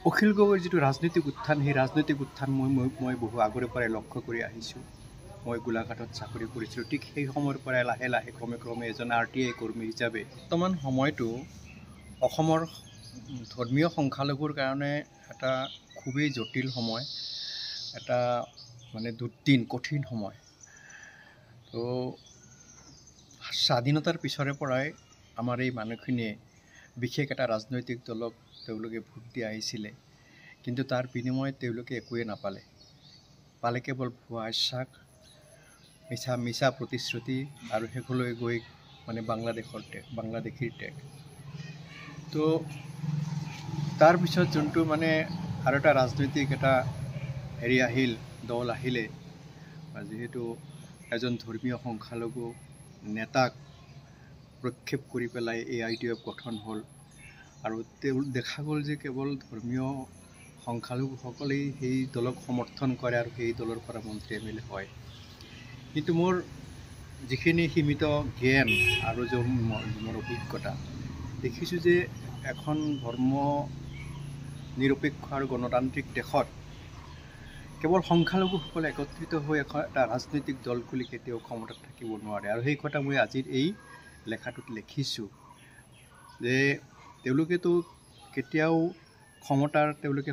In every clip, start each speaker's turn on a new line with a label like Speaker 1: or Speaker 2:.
Speaker 1: অখিল গগৈৰ যিটো ৰাজনৈতিক উত্থান সেই ৰাজনৈতিক উত্থান মই বহু আগৰে পৰাই লক্ষ্য কৰি আহিছোঁ। মই গোলাঘাটত চাকৰি কৰিছিলোঁ। ঠিক সেই সময়ৰ পৰাই লাহে লাহে ক্ৰমে এজন RTI কৰ্মী হিচাপে বৰ্তমান সময়টো অসমৰ ধৰ্মীয় সংখ্যালঘুৰ কাৰণে এটা খুবেই জটিল সময়, এটা দুৰ্দিন কঠিন সময়। তো স্বাধীনতাৰ পিছৰে পৰাই আমাৰ এই মানুহখিনিয়ে বিশেষ এটা ৰাজনৈতিক দলক তেওঁলোকে ভোট দি আহিছিলে, কিন্তু তাৰ বিনিময়ত তেওঁলোকে একোৱে নাপালে। পালে কেৱল ভুৱা আশ্বাস, মিছা প্ৰতিশ্ৰুতি আৰু শেষলৈ গৈ বাংলাদেশীৰ টেগ। তো তাৰপিছত যোনটো আৰু এটা ৰাজনৈতিক এটা আহিল, দল আহিলে, যিহেতু এজন ধৰ্মীয় সংখ্যালঘু নেতাক প্ৰক্ষেপ কৰি পেলাই AITF গঠন হ'ল আৰু দেখা গ'ল যে কেৱল ধৰ্মীয় সংখ্যালঘুসকলেই সেই দলক সমৰ্থন কৰে আৰু সেই দলৰ পৰা মন্ত্ৰী MLA হয়। কিন্তু মোৰ যিখিনি সীমিত জ্ঞান আৰু মোৰ অভিজ্ঞতা, দেখিছোঁ যে এখন ধৰ্ম নিৰপেক্ষ আৰু গণতান্ত্ৰিক দেশত কেৱল সংখ্যালঘুসকলে একত্ৰিত হৈ এটা ৰাজনৈতিক দল খুলি কেতিয়াও ক্ষমতাত থাকিব নোৱাৰে। আৰু সেই কথা মই আজিৰ এই লেখাটোত লিখিছোঁ যে তেওঁলোকেতো কেতিয়াও ক্ষমতাৰ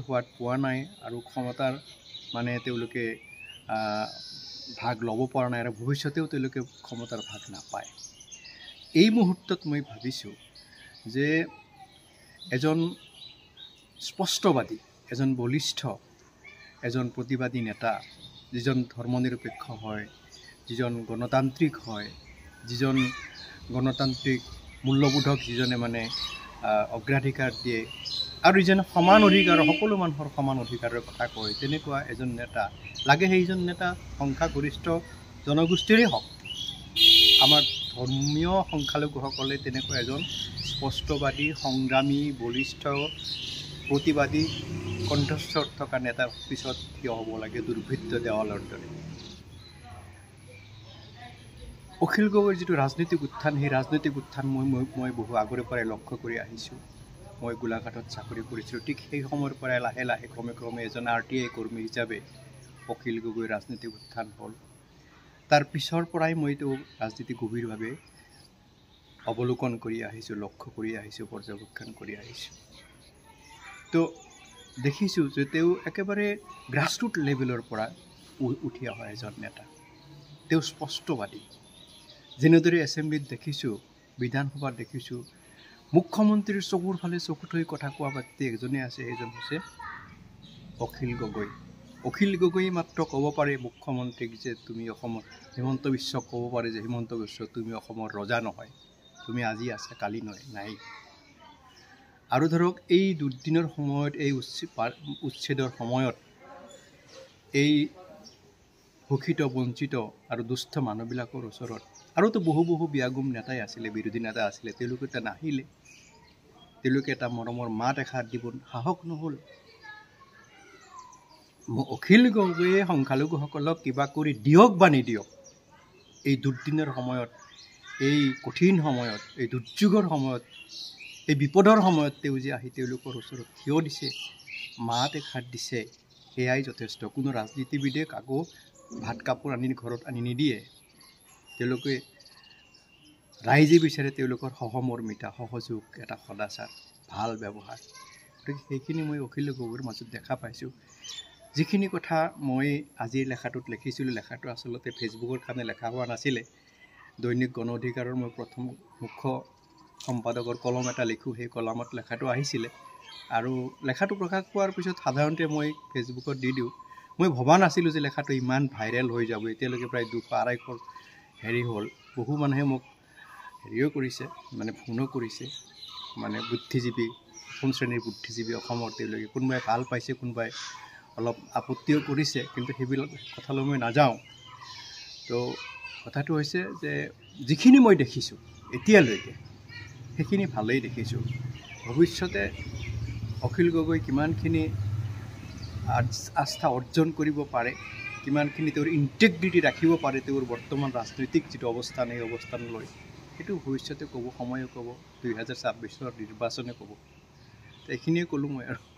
Speaker 1: সোৱাদ পোৱা নাই আৰু ক্ষমতাৰ তেওঁলোকে ভাগ ল'ব পৰা নাই আৰু ভৱিষ্যতেও তেওঁলোকে ক্ষমতাৰ ভাগ নাপায়। এই মুহূৰ্তত মই ভাবিছোঁ যে এজন স্পষ্টবাদী, এজন বলিষ্ঠ, এজন প্ৰতিবাদী নেতা, যিজন ধৰ্মনিৰপেক্ষ হয়, যিজন গণতান্ত্ৰিক হয়, যিজন গণতান্ত্ৰিক মূল্যবোধক যিজনে অগ্ৰাধিকাৰ দিয়ে আৰু যিজনে সমান অধিকাৰ, সকলো মানুহৰ সমান অধিকাৰৰ কথা কয়, তেনেকুৱা এজন নেতা লাগে। সেইজন নেতা সংখ্যাগৰিষ্ঠ জনগোষ্ঠীৰে হওক। আমাৰ ধৰ্মীয় সংখ্যালঘুসকলে তেনেকুৱা এজন স্পষ্টবাদী, সংগ্ৰামী, বলিষ্ঠ, প্ৰতিবাদী কণ্ঠস্বৰ থকা নেতাৰ পিছত থিয় হ'ব লাগে, দুৰ্ভেদ্য দেৱালৰ দৰে। অখিল গগৈৰ যিটো ৰাজনৈতিক উত্থান সেই ৰাজনৈতিক উত্থান মই বহু আগৰে পৰাই লক্ষ্য কৰি আহিছোঁ। মই গোলাঘাটত চাকৰি কৰিছিলোঁ। ঠিক সেই সময়ৰ পৰাই লাহে লাহে ক্ৰমে এজন RTI কৰ্মী হিচাপে অখিল গগৈৰ ৰাজনৈতিক উত্থান হ'ল। তাৰ পিছৰ পৰাই মইতো ৰাজনীতি গভীৰভাৱে অৱলোকন কৰি আহিছোঁ, লক্ষ্য কৰি আহিছোঁ, পৰ্যবেক্ষণ কৰি আহিছোঁ। তো দেখিছোঁ যে তেওঁ একেবাৰে গ্ৰাছৰুট লেভেলৰ পৰা উঠি অহা এজন নেতা। তেওঁ স্পষ্টবাদী। যেনেদৰে এছেম্বলিত দেখিছোঁ, বিধানসভাত দেখিছোঁ, মুখ্যমন্ত্ৰীৰ চকুৰ ফালে চকু থৈ কথা কোৱা ব্যক্তি এজনে আছে, সেইজন হৈছে অখিল গগৈ। অখিল গগৈ মাত্ৰ ক'ব পাৰে মুখ্যমন্ত্ৰীক যে তুমি অসমৰ, হিমন্ত বিশ্বক ক'ব পাৰে যে হিমন্ত বিশ্ব তুমি অসমৰ ৰজা নহয়, তুমি আজি আছা কালি নাই। আৰু ধৰক এই দুৰ্দিনৰ সময়ত, এই উচ্ছেদৰ সময়ত এই শোষিত, বঞ্চিত আৰু দুস্থ মানুহবিলাকৰ ওচৰত আৰুতো বহু বিয়াগুম নেতাই আছিলে, বিৰোধী নেতা আছিলে, তেওঁলোকে এটা নাহিলে, তেওঁলোকে এটা মৰমৰ মাত এষাৰ দিব সাহস নহ'ল। অখিল গগৈয়ে সংখ্যালঘুসকলক কিবা কৰি দিয়ক বা নিদিয়ক, এই দুৰ্দিনৰ সময়ত, এই কঠিন সময়ত, এই দুৰ্যোগৰ সময়ত, এই বিপদৰ সময়ত তেওঁ যে আহি তেওঁলোকৰ ওচৰত থিয় দিছে, মাত এষাৰ দিছে, সেয়াই যথেষ্ট। কোনো ৰাজনীতিবিদে কাকো ভাত কাপোৰ ঘৰত আনি নিদিয়ে। তেওঁলোকে ৰাইজে বিচাৰে তেওঁলোকৰ সহমৰ্মিতা, সহযোগ, এটা সদাচাৰ, ভাল ব্যৱহাৰ। গতিকে সেইখিনি মই অখিল গগৈৰ মাজত দেখা পাইছোঁ। যিখিনি কথা মই আজিৰ লেখাটোত লিখিছিলোঁ, লেখাটো আচলতে ফেচবুকৰ কাৰণে লেখা হোৱা নাছিলে। দৈনিক গণ অধিকাৰৰ মই প্ৰথম মুখ্য সম্পাদকৰ কলম এটা লিখোঁ, সেই কলমত লেখাটো আহিছিলে আৰু লেখাটো প্ৰকাশ পোৱাৰ পিছত সাধাৰণতে মই ফেচবুকত দি দিওঁ। মই ভবা নাছিলোঁ যে লেখাটো ইমান ভাইৰেল হৈ যাব। এতিয়ালৈকে প্ৰায় 200-250 হ'ল। বহু মানুহে মোক কৰিছে, ফোনো কৰিছে, বুদ্ধিজীৱী, প্ৰথম শ্ৰেণীৰ বুদ্ধিজীৱী অসমৰ, তেওঁলোকে কোনোবাই ভাল পাইছে, কোনোবাই অলপ আপত্তিও কৰিছে, কিন্তু সেইবিলাক কথালৈ মই নাযাওঁ। তো কথাটো হৈছে যে যিখিনি মই দেখিছোঁ এতিয়ালৈকে সেইখিনি ভালেই দেখিছোঁ। ভৱিষ্যতে অখিল গগৈ কিমানখিনি আস্থা অৰ্জন কৰিব পাৰে, কিমানখিনি তেওঁৰ ইণ্টিগ্ৰিটি ৰাখিব পাৰে তেওঁৰ বৰ্তমান ৰাজনৈতিক যিটো অৱস্থান, এই অৱস্থানলৈ, সেইটো ভৱিষ্যতে ক'ব, সময়ে ক'ব, 2026 নিৰ্বাচনে ক'ব। এইখিনিয়ে ক'লোঁ মই আৰু।